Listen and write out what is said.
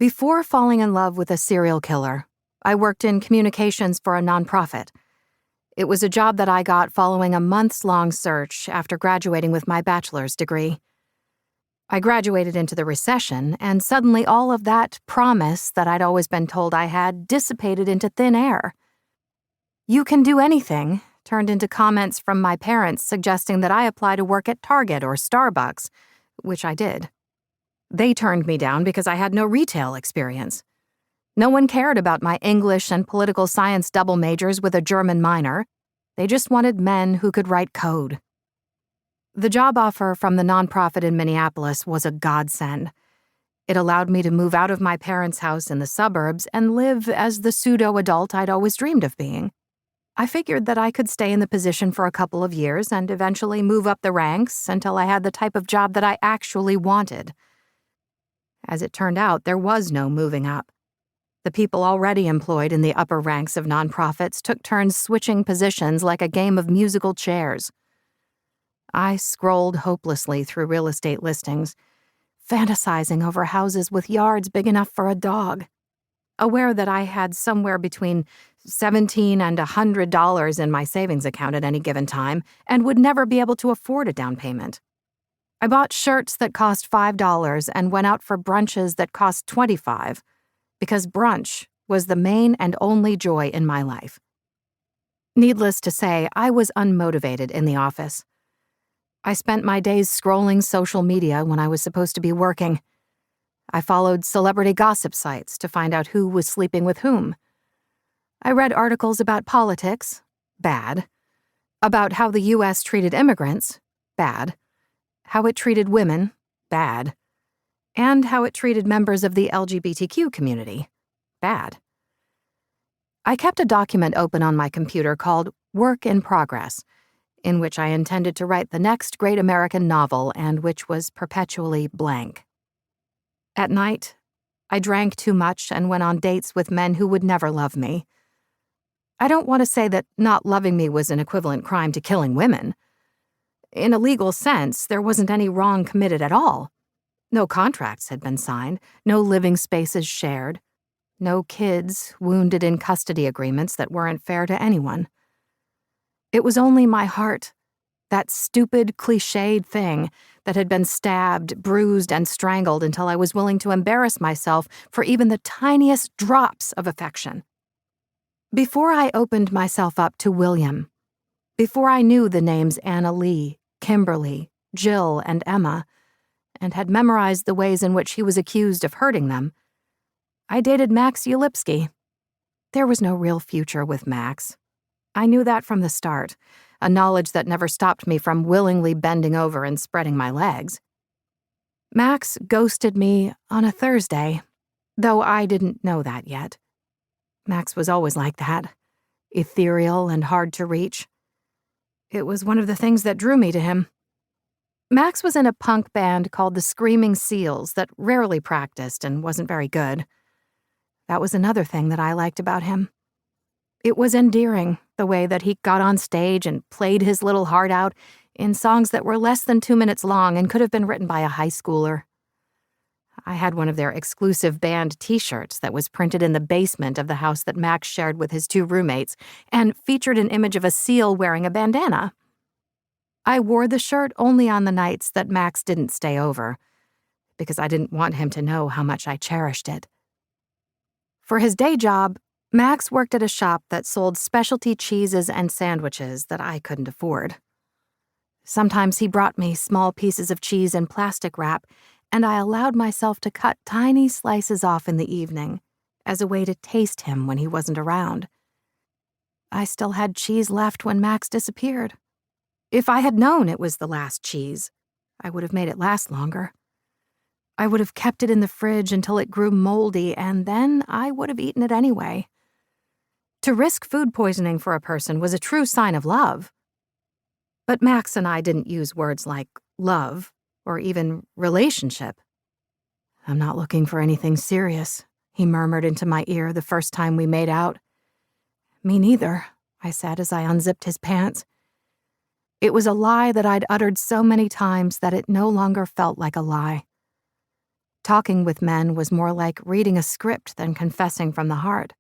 Before falling in love with a serial killer, I worked in communications for a nonprofit. It was a job that I got following a months-long search after graduating with my bachelor's degree. I graduated into the recession, and suddenly all of that promise that I'd always been told I had dissipated into thin air. "You can do anything" turned into comments from my parents suggesting that I apply to work at Target or Starbucks, which I did. They turned me down because I had no retail experience. No one cared about my English and political science double majors with a German minor. They just wanted men who could write code. The job offer from the nonprofit in Minneapolis was a godsend. It allowed me to move out of my parents' house in the suburbs and live as the pseudo-adult I'd always dreamed of being. I figured that I could stay in the position for a couple of years and eventually move up the ranks until I had the type of job that I actually wanted. As it turned out, there was no moving up. The people already employed in the upper ranks of nonprofits took turns switching positions like a game of musical chairs. I scrolled hopelessly through real estate listings, fantasizing over houses with yards big enough for a dog, aware that I had somewhere between $17 and $100 in my savings account at any given time and would never be able to afford a down payment. I bought shirts that cost $5 and went out for brunches that cost $25, because brunch was the main and only joy in my life. Needless to say, I was unmotivated in the office. I spent my days scrolling social media when I was supposed to be working. I followed celebrity gossip sites to find out who was sleeping with whom. I read articles about politics, bad. About how the U.S. treated immigrants, bad. How it treated women, bad. And how it treated members of the LGBTQ community, bad. I kept a document open on my computer called Work in Progress, in which I intended to write the next great American novel and which was perpetually blank. At night, I drank too much and went on dates with men who would never love me. I don't want to say that not loving me was an equivalent crime to killing women. In a legal sense, there wasn't any wrong committed at all. No contracts had been signed, no living spaces shared, no kids wounded in custody agreements that weren't fair to anyone. It was only my heart, that stupid, cliched thing that had been stabbed, bruised, and strangled until I was willing to embarrass myself for even the tiniest drops of affection. Before I opened myself up to William, before I knew the names Anna Lee, Kimberly, Jill, and Emma, and had memorized the ways in which he was accused of hurting them, I dated Max Ulipsky. There was no real future with Max. I knew that from the start, a knowledge that never stopped me from willingly bending over and spreading my legs. Max ghosted me on a Thursday, though I didn't know that yet. Max was always like that, ethereal and hard to reach. It was one of the things that drew me to him. Max was in a punk band called the Screaming Seals that rarely practiced and wasn't very good. That was another thing that I liked about him. It was endearing, the way that he got on stage and played his little heart out in songs that were less than 2 minutes long and could have been written by a high schooler. I had one of their exclusive band t-shirts that was printed in the basement of the house that Max shared with his 2 roommates and featured an image of a seal wearing a bandana. I wore the shirt only on the nights that Max didn't stay over, because I didn't want him to know how much I cherished it. For his day job, Max worked at a shop that sold specialty cheeses and sandwiches that I couldn't afford. Sometimes he brought me small pieces of cheese in plastic wrap, and I allowed myself to cut tiny slices off in the evening as a way to taste him when he wasn't around. I still had cheese left when Max disappeared. If I had known it was the last cheese, I would have made it last longer. I would have kept it in the fridge until it grew moldy, and then I would have eaten it anyway. To risk food poisoning for a person was a true sign of love. But Max and I didn't use words like love or even relationship. "I'm not looking for anything serious," he murmured into my ear the first time we made out. "Me neither," I said as I unzipped his pants. It was a lie that I'd uttered so many times that it no longer felt like a lie. Talking with men was more like reading a script than confessing from the heart.